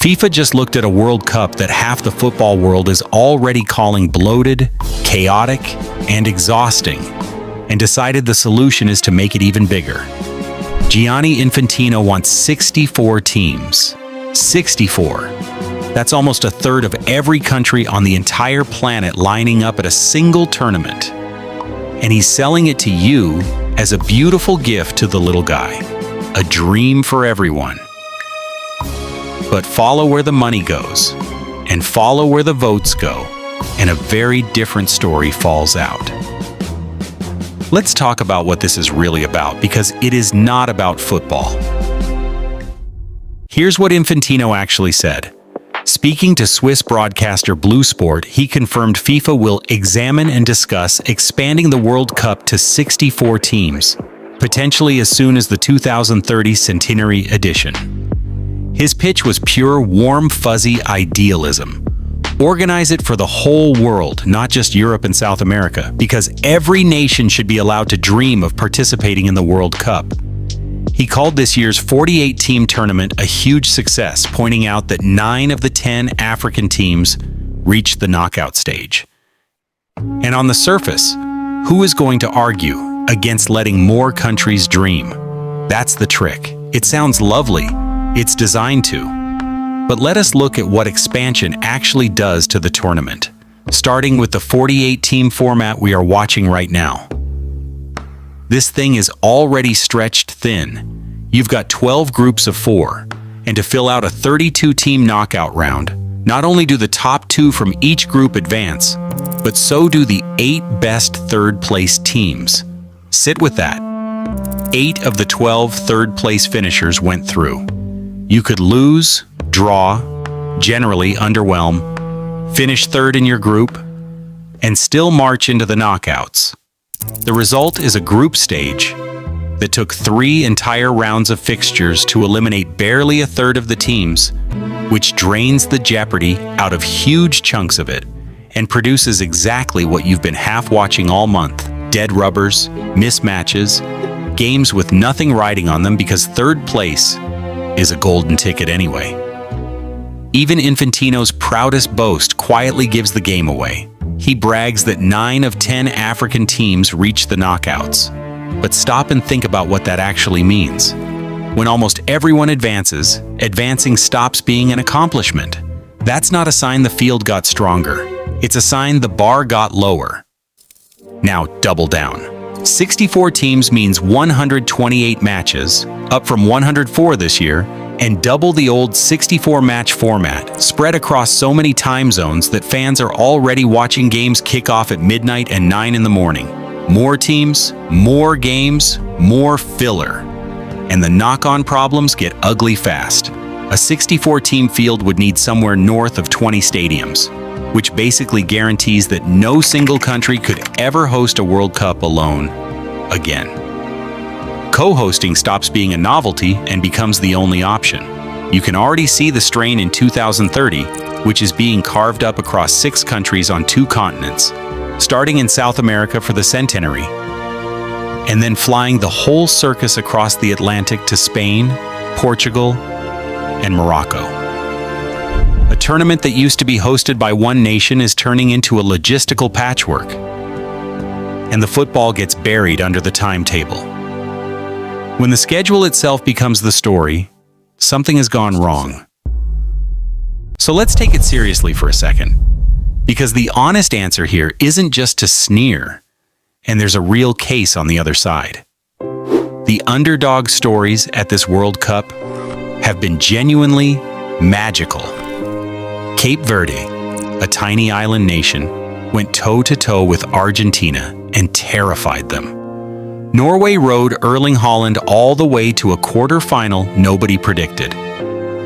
FIFA just looked at a World Cup that half the football world is already calling bloated, chaotic, and exhausting, and decided the solution is to make it even bigger. Gianni Infantino wants 64 teams. 64. That's almost a third of every country on the entire planet lining up at a single tournament. And he's selling it to you as a beautiful gift to the little guy. A dream for everyone. But follow where the money goes, and follow where the votes go, and a very different story falls out. Let's talk about what this is really about, because it is not about football. Here's what Infantino actually said. Speaking to Swiss broadcaster Blue Sport, he confirmed FIFA will examine and discuss expanding the World Cup to 64 teams, potentially as soon as the 2030 centenary edition. His pitch was pure, warm, fuzzy idealism. Organize it for the whole world, not just Europe and South America, because every nation should be allowed to dream of participating in the World Cup. He called this year's 48-team tournament a huge success, pointing out that 9 of the 10 African teams reached the knockout stage. And on the surface, who is going to argue against letting more countries dream? That's the trick. It sounds lovely. It's designed to. But let us look at what expansion actually does to the tournament, starting with the 48-team format we are watching right now. This thing is already stretched thin. You've got 12 groups of 4, and to fill out a 32-team knockout round, not only do the top 2 from each group advance, but so do the 8 best third-place teams. Sit with that. 8 of the 12 third-place finishers went through. You could lose, draw, generally underwhelm, finish third in your group, and still march into the knockouts. The result is a group stage that took 3 entire rounds of fixtures to eliminate barely a third of the teams, which drains the jeopardy out of huge chunks of it and produces exactly what you've been half watching all month: dead rubbers, mismatches, games with nothing riding on them because third place is a golden ticket anyway. Even Infantino's proudest boast quietly gives the game away. He brags that 9 of 10 African teams reach the knockouts. But stop and think about what that actually means. When almost everyone advances, advancing stops being an accomplishment. That's not a sign the field got stronger. It's a sign the bar got lower. Now double down. 64 teams means 128 matches, up from 104 this year, and double the old 64-match format, spread across so many time zones that fans are already watching games kick off at midnight and 9 in the morning. More teams, more games, more filler. And the knock-on problems get ugly fast. A 64-team field would need somewhere north of 20 stadiums, which basically guarantees that no single country could ever host a World Cup alone again. Co-hosting stops being a novelty and becomes the only option. You can already see the strain in 2030, which is being carved up across 6 countries on 2 continents, starting in South America for the centenary, and then flying the whole circus across the Atlantic to Spain, Portugal, and Morocco. A tournament that used to be hosted by one nation is turning into a logistical patchwork, and the football gets buried under the timetable. When the schedule itself becomes the story, something has gone wrong. So let's take it seriously for a second, because the honest answer here isn't just to sneer, and there's a real case on the other side. The underdog stories at this World Cup have been genuinely magical. Cape Verde, a tiny island nation, went toe-to-toe with Argentina and terrified them. Norway rode Erling Haaland all the way to a quarter-final nobody predicted.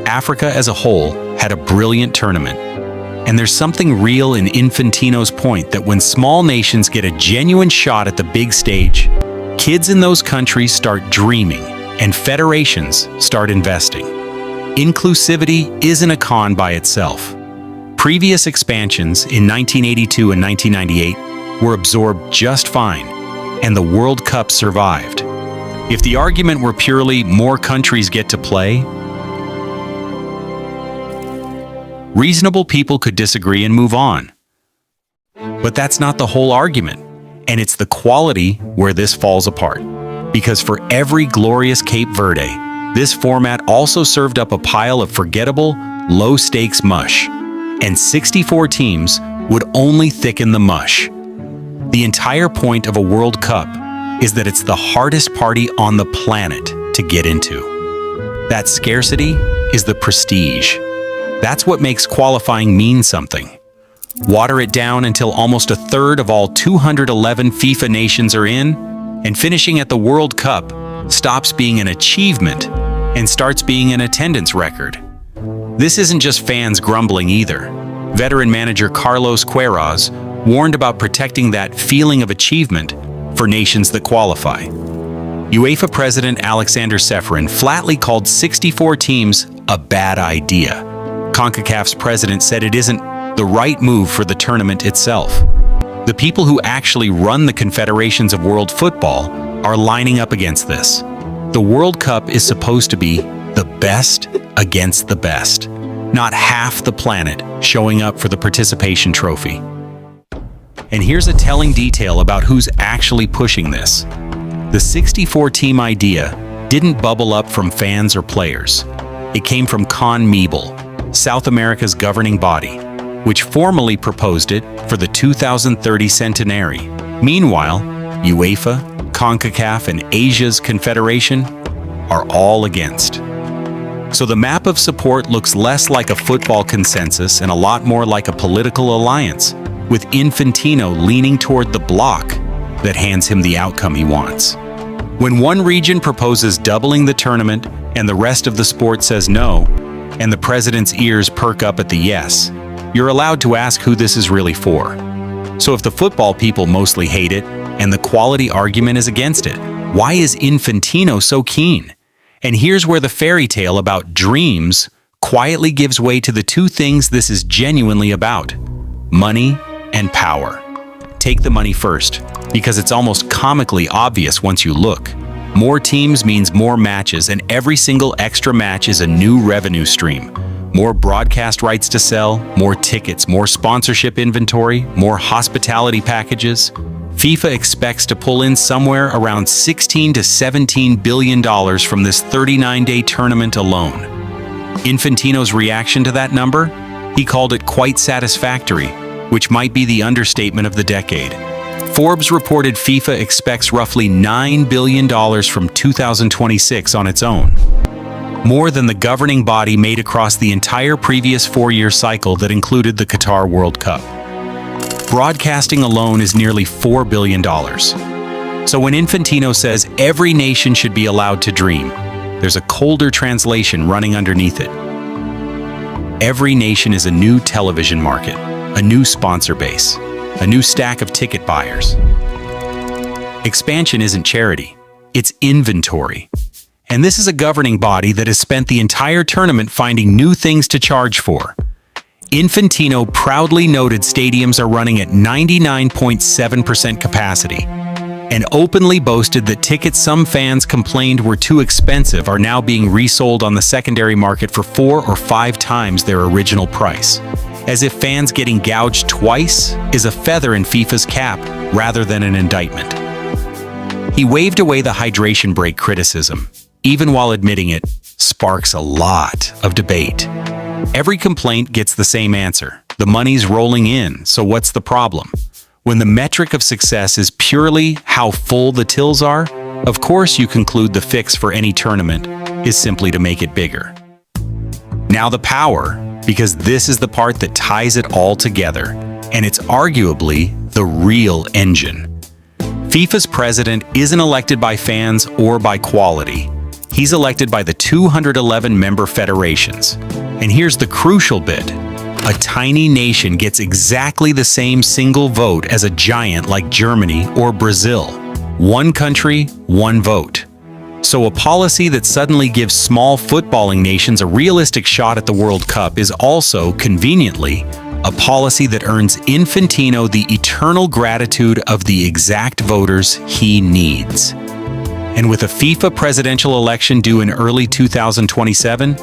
Africa as a whole had a brilliant tournament. And there's something real in Infantino's point that when small nations get a genuine shot at the big stage, kids in those countries start dreaming and federations start investing. Inclusivity isn't a con by itself. Previous expansions in 1982 and 1998 were absorbed just fine, and the World Cup survived. If the argument were purely more countries get to play, reasonable people could disagree and move on. But that's not the whole argument, and it's the quality where this falls apart. Because for every glorious Cape Verde, this format also served up a pile of forgettable, low-stakes mush. And 64 teams would only thicken the mush. The entire point of a World Cup is that it's the hardest party on the planet to get into. That scarcity is the prestige. That's what makes qualifying mean something. Water it down until almost a third of all 211 FIFA nations are in, and finishing at the World Cup stops being an achievement and starts being an attendance record. This isn't just fans grumbling either. Veteran manager Carlos Queiroz warned about protecting that feeling of achievement for nations that qualify. UEFA President Alexander Ceferin flatly called 64 teams a bad idea. CONCACAF's president said it isn't the right move for the tournament itself. The people who actually run the confederations of world football are lining up against this. The World Cup is supposed to be the best against the best, not half the planet showing up for the participation trophy. And here's a telling detail about who's actually pushing this. The 64-team idea didn't bubble up from fans or players. It came from CONMEBOL, South America's governing body, which formally proposed it for the 2030 centenary. Meanwhile, UEFA, CONCACAF, and Asia's Confederation are all against. So the map of support looks less like a football consensus and a lot more like a political alliance, with Infantino leaning toward the bloc that hands him the outcome he wants. When one region proposes doubling the tournament and the rest of the sport says no, and the president's ears perk up at the yes, you're allowed to ask who this is really for. So if the football people mostly hate it and the quality argument is against it, why is Infantino so keen? And here's where the fairy tale about dreams quietly gives way to the two things this is genuinely about: money and power. Take the money first, because it's almost comically obvious once you look. More teams means more matches, and every single extra match is a new revenue stream. More broadcast rights to sell, more tickets, more sponsorship inventory, more hospitality packages. FIFA expects to pull in somewhere around $16 to $17 billion from this 39-day tournament alone. Infantino's reaction to that number? He called it quite satisfactory, which might be the understatement of the decade. Forbes reported FIFA expects roughly $9 billion from 2026 on its own. More than the governing body made across the entire previous four-year cycle that included the Qatar World Cup. Broadcasting alone is nearly $4 billion. So when Infantino says every nation should be allowed to dream, there's a colder translation running underneath it. Every nation is a new television market, a new sponsor base, a new stack of ticket buyers. Expansion isn't charity, it's inventory. And this is a governing body that has spent the entire tournament finding new things to charge for. Infantino proudly noted stadiums are running at 99.7% capacity, and openly boasted that tickets some fans complained were too expensive are now being resold on the secondary market for 4 or 5 times their original price. As if fans getting gouged twice is a feather in FIFA's cap rather than an indictment. He waved away the hydration break criticism, even while admitting it sparks a lot of debate. Every complaint gets the same answer. The money's rolling in, so what's the problem? When the metric of success is purely how full the tills are, of course you conclude the fix for any tournament is simply to make it bigger. Now the power, because this is the part that ties it all together, and it's arguably the real engine. FIFA's president isn't elected by fans or by quality. He's elected by the 211 member federations. And here's the crucial bit. A tiny nation gets exactly the same single vote as a giant like Germany or Brazil. One country, one vote. So a policy that suddenly gives small footballing nations a realistic shot at the World Cup is also, conveniently, a policy that earns Infantino the eternal gratitude of the exact voters he needs. And with a FIFA presidential election due in early 2027,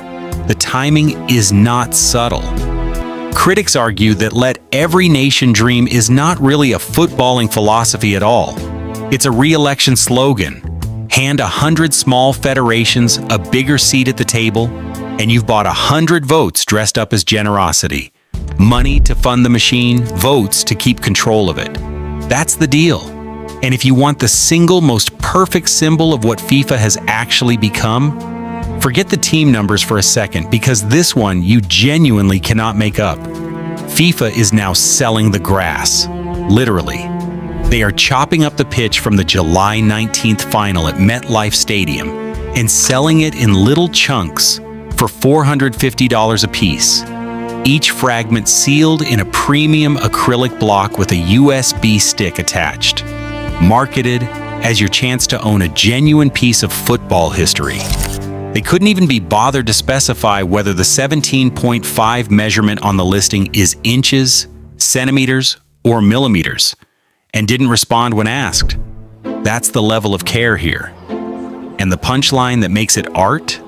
the timing is not subtle. Critics argue that let every nation dream is not really a footballing philosophy at all. It's a re-election slogan. Hand 100 small federations a bigger seat at the table, and you've bought 100 votes dressed up as generosity. Money to fund the machine, votes to keep control of it. That's the deal. And if you want the single most perfect symbol of what FIFA has actually become, forget the team numbers for a second, because this one you genuinely cannot make up. FIFA is now selling the grass. Literally. They are chopping up the pitch from the July 19th final at MetLife Stadium and selling it in little chunks for $450 apiece. Each fragment sealed in a premium acrylic block with a USB stick attached. Marketed as your chance to own a genuine piece of football history. They couldn't even be bothered to specify whether the 17.5 measurement on the listing is inches, centimeters, or millimeters, and didn't respond when asked. That's the level of care here. And the punchline that makes it art?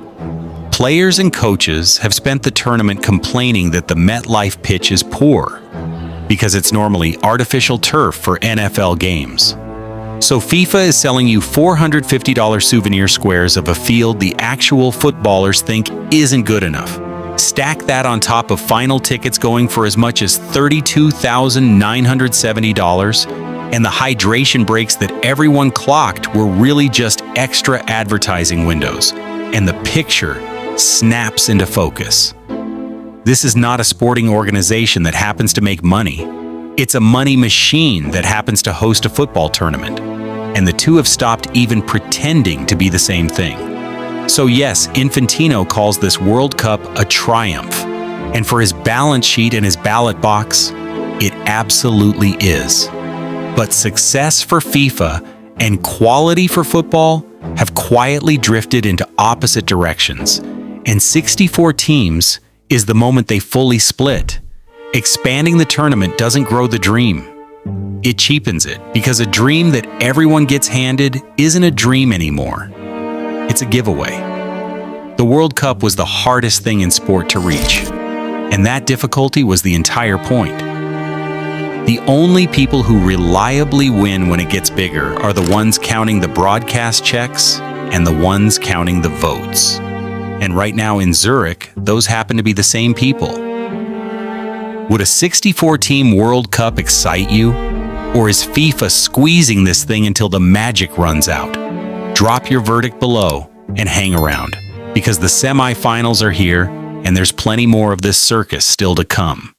Players and coaches have spent the tournament complaining that the MetLife pitch is poor, because it's normally artificial turf for NFL games. So FIFA is selling you $450 souvenir squares of a field the actual footballers think isn't good enough. Stack that on top of final tickets going for as much as $32,970, and the hydration breaks that everyone clocked were really just extra advertising windows, and the picture snaps into focus. This is not a sporting organization that happens to make money. It's a money machine that happens to host a football tournament, and the two have stopped even pretending to be the same thing. So yes, Infantino calls this World Cup a triumph, and for his balance sheet and his ballot box, it absolutely is. But success for FIFA and quality for football have quietly drifted into opposite directions, and 64 teams is the moment they fully split. Expanding the tournament doesn't grow the dream. It cheapens it, because a dream that everyone gets handed isn't a dream anymore. It's a giveaway. The World Cup was the hardest thing in sport to reach, and that difficulty was the entire point. The only people who reliably win when it gets bigger are the ones counting the broadcast checks and the ones counting the votes. And right now in Zurich, those happen to be the same people. Would a 64-team World Cup excite you? Or is FIFA squeezing this thing until the magic runs out? Drop your verdict below and hang around, because the semifinals are here and there's plenty more of this circus still to come.